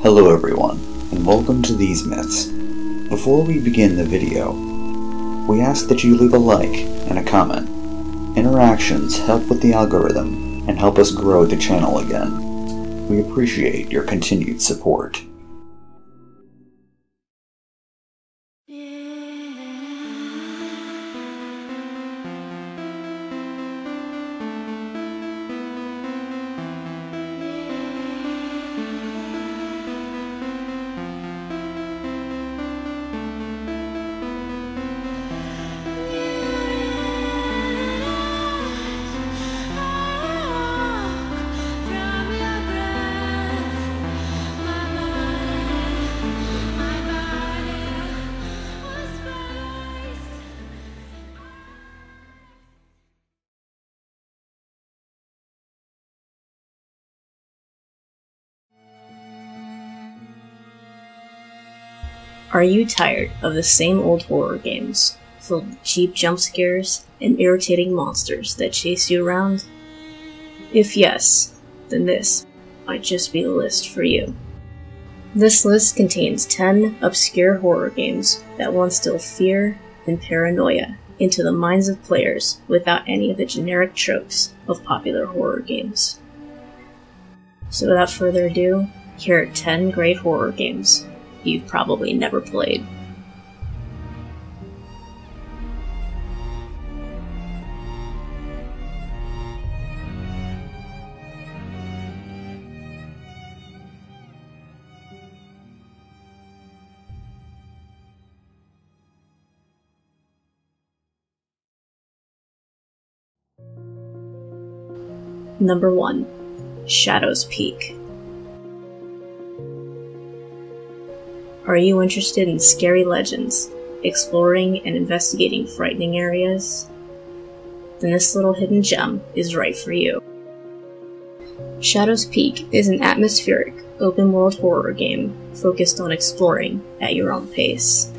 Hello everyone, and welcome to These Myths. Before we begin the video, we ask that you leave a like and a comment. Interactions help with the algorithm and help us grow the channel again. We appreciate your continued support. Are you tired of the same old horror games, filled with cheap jump scares and irritating monsters that chase you around? If yes, then this might just be the list for you. This list contains 10 obscure horror games that will instill fear and paranoia into the minds of players without any of the generic tropes of popular horror games. So without further ado, here are 10 great horror games you've probably never played. Number 1. Shadow's Peak. Are you interested in scary legends, exploring and investigating frightening areas? Then this little hidden gem is right for you. Shadow's Peak is an atmospheric, open-world horror game focused on exploring at your own pace.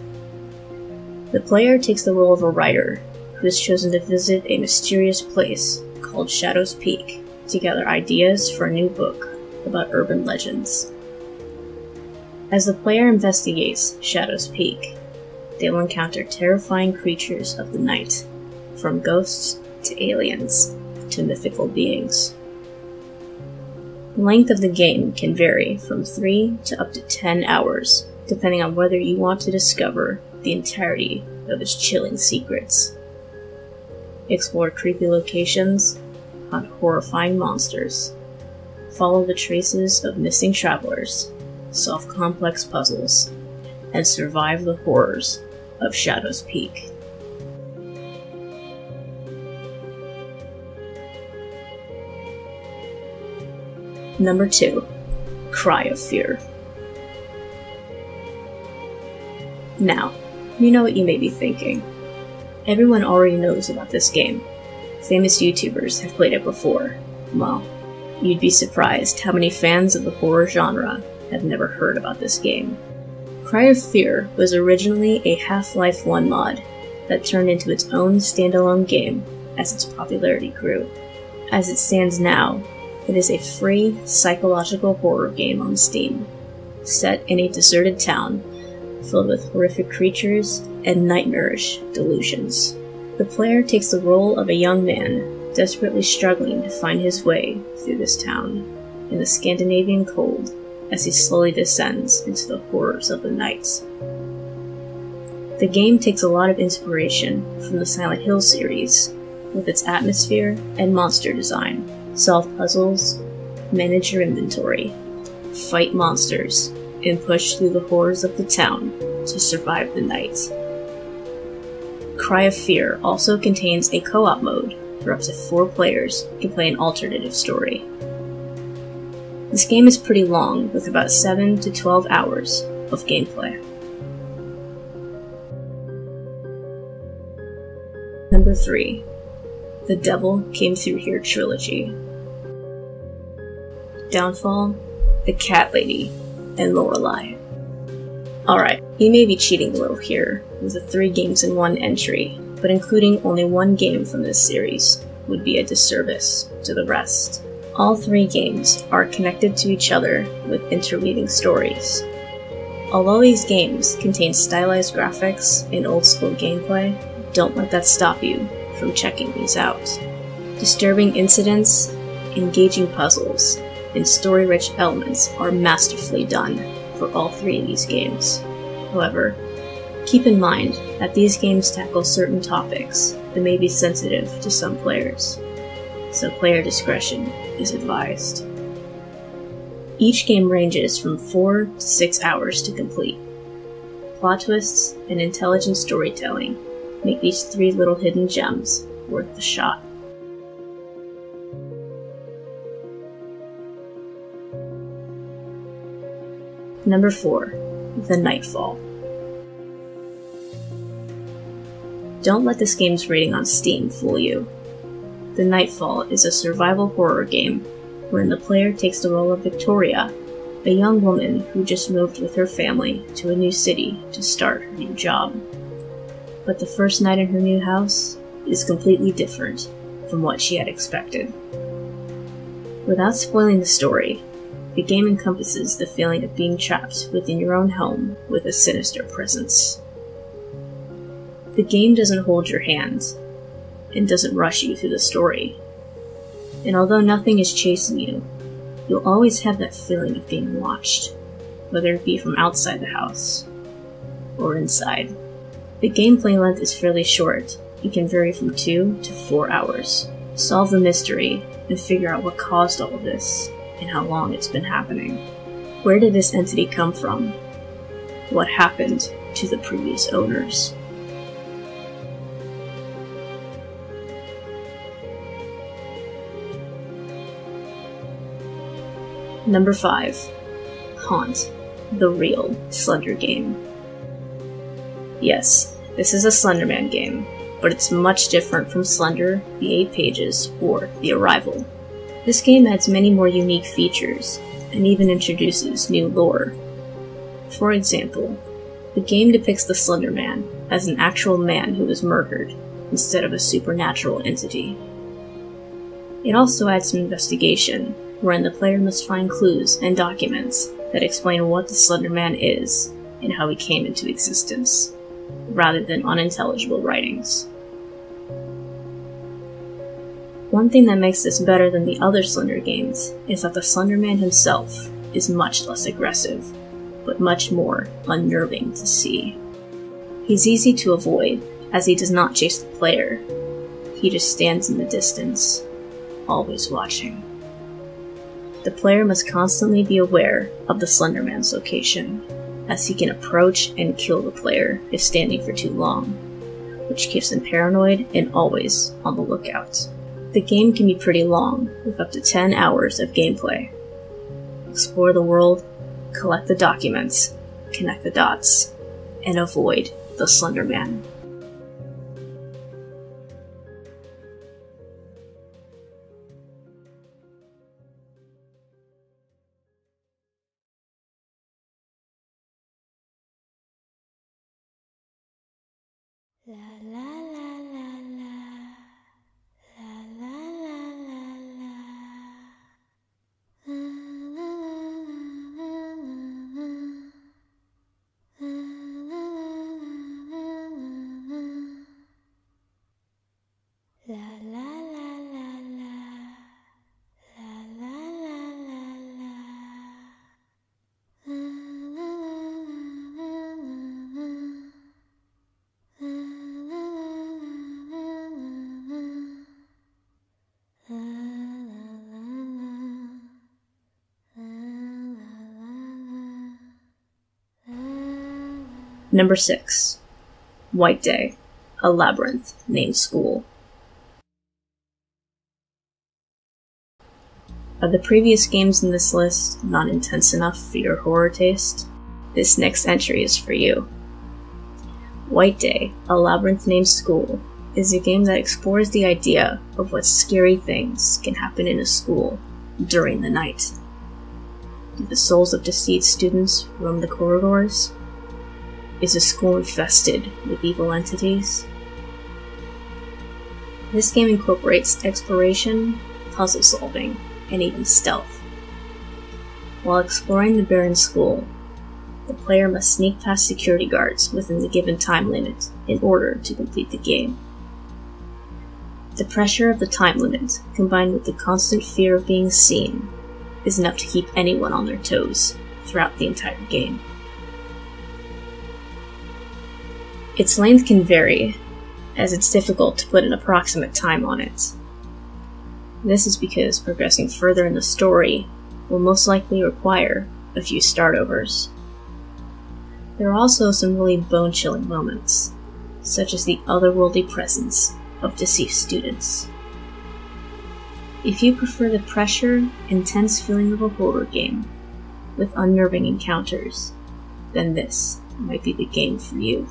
The player takes the role of a writer who has chosen to visit a mysterious place called Shadow's Peak to gather ideas for a new book about urban legends. As the player investigates Shadow's Peak, they will encounter terrifying creatures of the night, from ghosts to aliens to mythical beings. The length of the game can vary from 3 to up to 10 hours, depending on whether you want to discover the entirety of its chilling secrets, explore creepy locations, hunt horrifying monsters, follow the traces of missing travelers, solve complex puzzles, and survive the horrors of Shadow's Peak. Number 2. Cry of Fear. Now, you know what you may be thinking. Everyone already knows about this game. Famous YouTubers have played it before. Well, you'd be surprised how many fans of the horror genre have never heard about this game. Cry of Fear was originally a Half-Life 1 mod that turned into its own standalone game as its popularity grew. As it stands now, it is a free psychological horror game on Steam, set in a deserted town filled with horrific creatures and nightmarish delusions. The player takes the role of a young man desperately struggling to find his way through this town in the Scandinavian cold as he slowly descends into the horrors of the night. The game takes a lot of inspiration from the Silent Hill series, with its atmosphere and monster design. Solve puzzles, manage your inventory, fight monsters, and push through the horrors of the town to survive the night. Cry of Fear also contains a co-op mode where up to 4 players can play an alternative story. This game is pretty long, with about 7 to 12 hours of gameplay. Number 3. The Devil Came Through Here Trilogy. Downfall, The Cat Lady, and Lorelei. Alright, you may be cheating a little here with the 3 games in one entry, but including only one game from this series would be a disservice to the rest. All three games are connected to each other with interweaving stories. Although these games contain stylized graphics and old-school gameplay, don't let that stop you from checking these out. Disturbing incidents, engaging puzzles, and story-rich elements are masterfully done for all three of these games. However, keep in mind that these games tackle certain topics that may be sensitive to some players, so player discretion is advised. Each game ranges from 4 to 6 hours to complete. Plot twists and intelligent storytelling make these 3 little hidden gems worth the shot. Number 4. The Nightfall. Don't let this game's rating on Steam fool you. The Nightfall is a survival horror game wherein the player takes the role of Victoria, a young woman who just moved with her family to a new city to start her new job. But the first night in her new house is completely different from what she had expected. Without spoiling the story, the game encompasses the feeling of being trapped within your own home with a sinister presence. The game doesn't hold your hand, and doesn't rush you through the story. And although nothing is chasing you, you'll always have that feeling of being watched, whether it be from outside the house or inside. The gameplay length is fairly short. It can vary from 2 to 4 hours. Solve the mystery and figure out what caused all of this and how long it's been happening. Where did this entity come from? What happened to the previous owners? Number 5. Haunt, the real Slender game. Yes, this is a Slenderman game, but it's much different from Slender, The 8 Pages, or The Arrival. This game adds many more unique features, and even introduces new lore. For example, the game depicts the Slender Man as an actual man who was murdered, instead of a supernatural entity. It also adds some investigation, wherein the player must find clues and documents that explain what the Slender Man is and how he came into existence, rather than unintelligible writings. One thing that makes this better than the other Slender games is that the Slender Man himself is much less aggressive, but much more unnerving to see. He's easy to avoid, as he does not chase the player. He just stands in the distance, always watching. The player must constantly be aware of the Slender Man's location, as he can approach and kill the player if standing for too long, which keeps him paranoid and always on the lookout. The game can be pretty long, with up to 10 hours of gameplay. Explore the world, collect the documents, connect the dots, and avoid the Slender Man. La la la la la, la la la la la, la la la la la, la la la la la, la la la la la. Number 6. White Day, a labyrinth named School. Are the previous games in this list not intense enough for your horror taste? This next entry is for you. White Day, a labyrinth named School, is a game that explores the idea of what scary things can happen in a school during the night. Do the souls of deceased students roam the corridors? Is the school infested with evil entities? This game incorporates exploration, puzzle solving, and even stealth. While exploring the Baron School, the player must sneak past security guards within the given time limit in order to complete the game. The pressure of the time limit, combined with the constant fear of being seen, is enough to keep anyone on their toes throughout the entire game. Its length can vary, as it's difficult to put an approximate time on it. This is because progressing further in the story will most likely require a few startovers. There are also some really bone-chilling moments, such as the otherworldly presence of deceased students. If you prefer the pressure, intense feeling of a horror game with unnerving encounters, then this might be the game for you.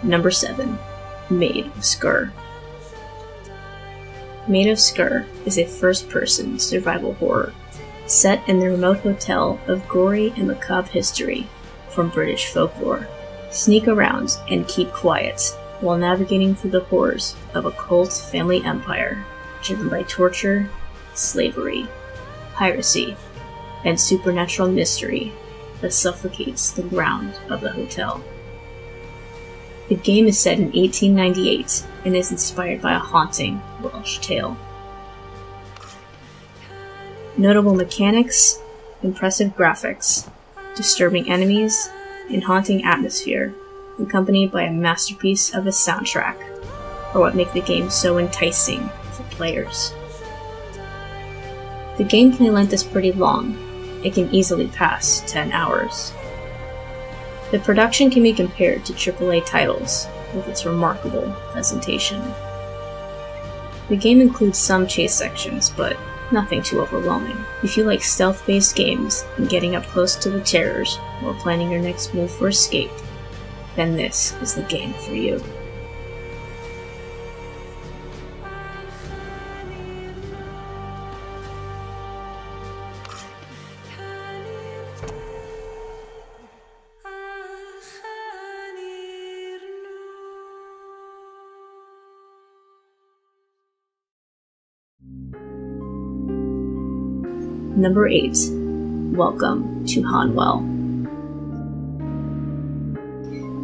Number 7. Made of Skur. Made of Skur is a first-person survival horror set in the remote hotel of gory and macabre history from British folklore. Sneak around and keep quiet while navigating through the horrors of a cult family empire driven by torture, slavery, piracy, and supernatural mystery that suffocates the ground of the hotel. The game is set in 1898 and is inspired by a haunting Welsh tale. Notable mechanics, impressive graphics, disturbing enemies, and haunting atmosphere, accompanied by a masterpiece of a soundtrack, are what make the game so enticing for players. The gameplay length is pretty long. It can easily pass 10 hours. The production can be compared to AAA titles, with its remarkable presentation. The game includes some chase sections, but nothing too overwhelming. If you like stealth-based games and getting up close to the terrors while planning your next move for escape, then this is the game for you. Number 8. Welcome to Hanwell.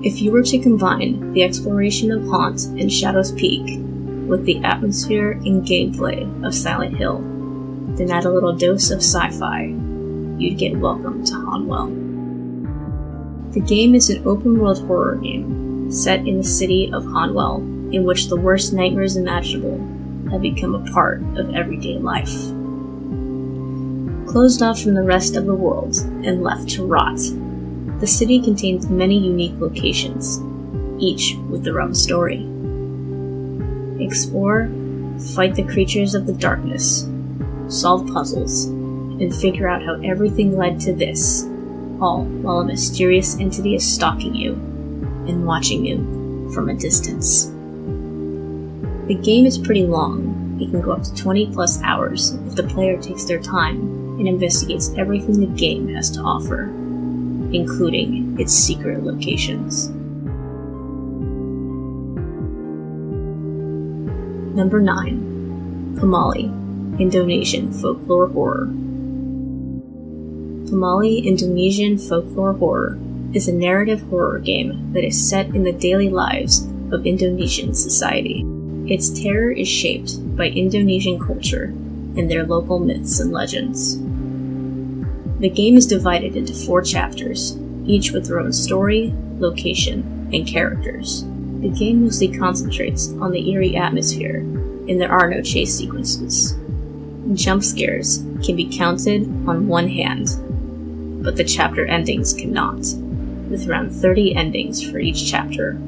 If you were to combine the exploration of Haunt and Shadow's Peak with the atmosphere and gameplay of Silent Hill, then add a little dose of sci-fi, you'd get Welcome to Hanwell. The game is an open-world horror game set in the city of Hanwell, in which the worst nightmares imaginable have become a part of everyday life. Closed off from the rest of the world and left to rot, the city contains many unique locations, each with their own story. Explore, fight the creatures of the darkness, solve puzzles, and figure out how everything led to this, all while a mysterious entity is stalking you and watching you from a distance. The game is pretty long. It can go up to 20 plus hours if the player takes their time and investigates everything the game has to offer, including its secret locations. Number 9. Pemali, Indonesian Folklore Horror. Pemali Indonesian Folklore Horror is a narrative horror game that is set in the daily lives of Indonesian society. Its terror is shaped by Indonesian culture and their local myths and legends. The game is divided into 4 chapters, each with their own story, location, and characters. The game mostly concentrates on the eerie atmosphere and there are no chase sequences. Jump scares can be counted on one hand, but the chapter endings cannot, with around 30 endings for each chapter,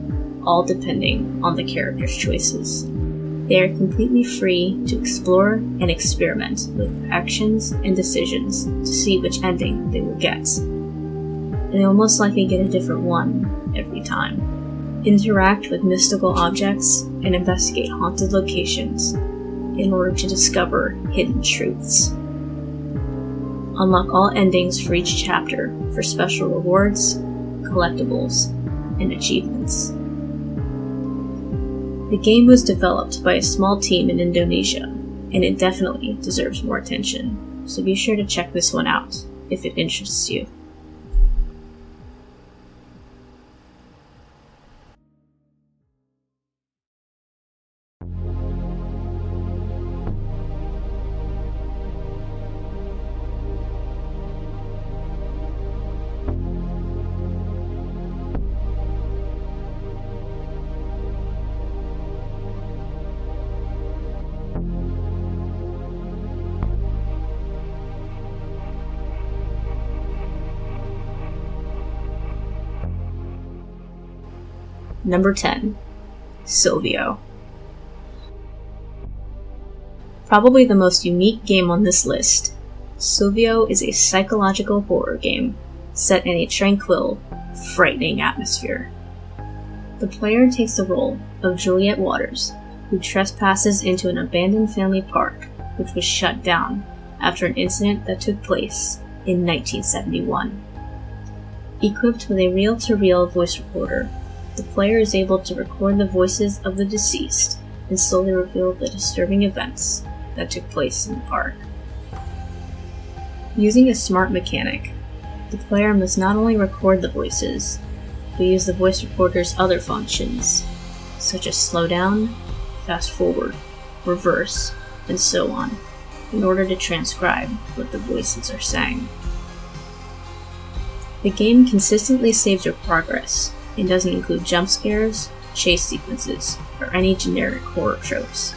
all depending on the character's choices. They are completely free to explore and experiment with actions and decisions to see which ending they will get. And they will most likely get a different one every time. Interact with mystical objects and investigate haunted locations in order to discover hidden truths. Unlock all endings for each chapter for special rewards, collectibles, and achievements. The game was developed by a small team in Indonesia, and it definitely deserves more attention, so be sure to check this one out if it interests you. Number 10. Silvio. Probably the most unique game on this list, Silvio is a psychological horror game set in a tranquil, frightening atmosphere. The player takes the role of Juliet Waters, who trespasses into an abandoned family park which was shut down after an incident that took place in 1971. Equipped with a reel-to-reel voice recorder, the player is able to record the voices of the deceased and slowly reveal the disturbing events that took place in the park. Using a smart mechanic, the player must not only record the voices, but use the voice recorder's other functions, such as slow down, fast forward, reverse, and so on, in order to transcribe what the voices are saying. The game consistently saves your progress, and doesn't include jump scares, chase sequences, or any generic horror tropes.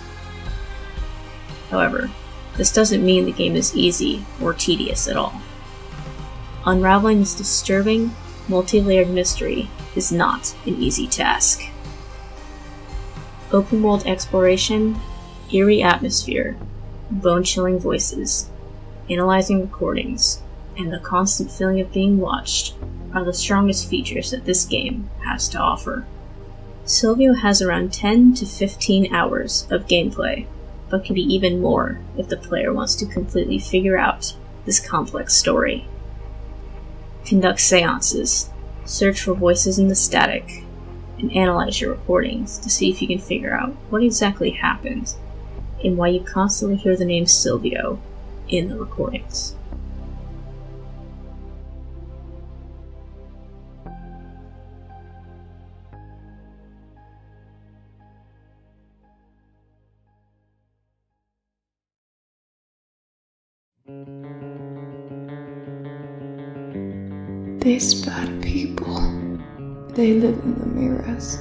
However, this doesn't mean the game is easy or tedious at all. Unraveling this disturbing, multi-layered mystery is not an easy task. Open world exploration, eerie atmosphere, bone-chilling voices, analyzing recordings, and the constant feeling of being watched are the strongest features that this game has to offer. Silvio has around 10 to 15 hours of gameplay, but can be even more if the player wants to completely figure out this complex story. Conduct seances, search for voices in the static, and analyze your recordings to see if you can figure out what exactly happened and why you constantly hear the name Silvio in the recordings. These bad people, they live in the mirrors.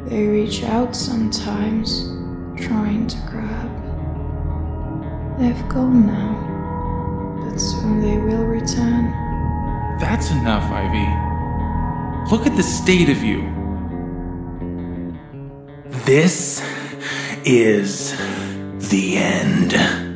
They reach out sometimes, trying to grab. They've gone now, but soon they will return. That's enough, Ivy. Look at the state of you. This is the end.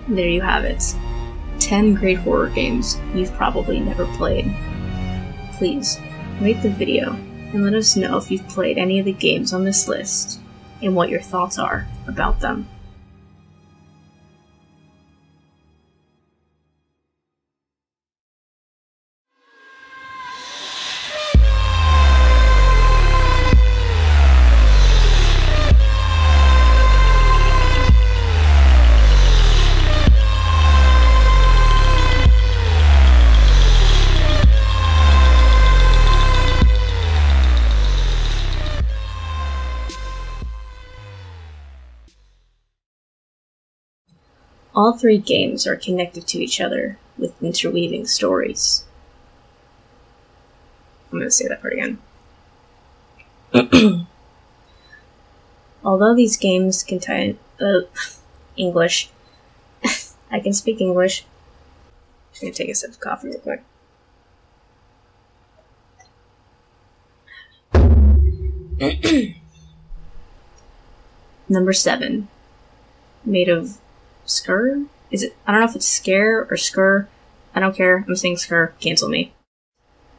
There you have it. 10 great horror games you've probably never played. Please, rate the video and let us know if you've played any of the games on this list and what your thoughts are about them. All 3 games are connected to each other with interweaving stories. I'm going to say that part again. Although these games contain English, I can speak English. Just going to take a sip of coffee real quick. Number 7, made of Skur? Is it? I don't know if it's scare or skur. I don't care. I'm saying skur. Cancel me.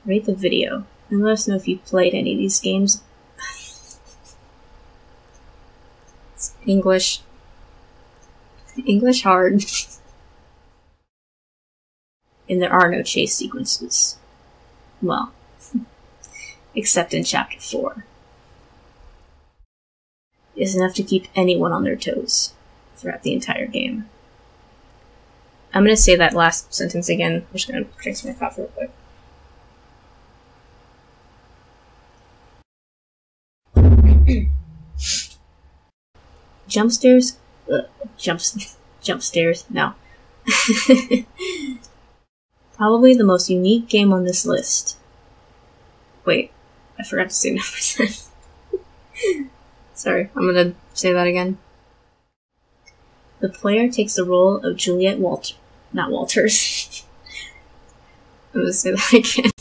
Rate the video and let us know if you've played any of these games. It's English. English hard. And there are no chase sequences. Well, except in Chapter 4. It's enough to keep anyone on their toes throughout the entire game. I'm going to say that last sentence again. I'm just going to drink some more coffee real quick. Jump stairs? Jump stairs? No. Probably the most unique game on this list. Wait, I forgot to say number 10. Sorry, I'm going to say that again. The player takes the role of Juliet Walters. I'm gonna say that again.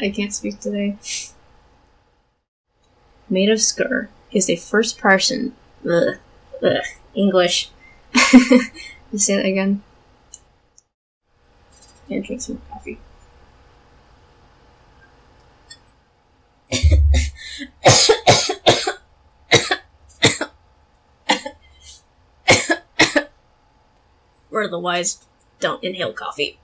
I can't speak today. Made of Skur is a first-person English. You say that again. Yeah, drink some coffee. Word of the wise, don't inhale coffee.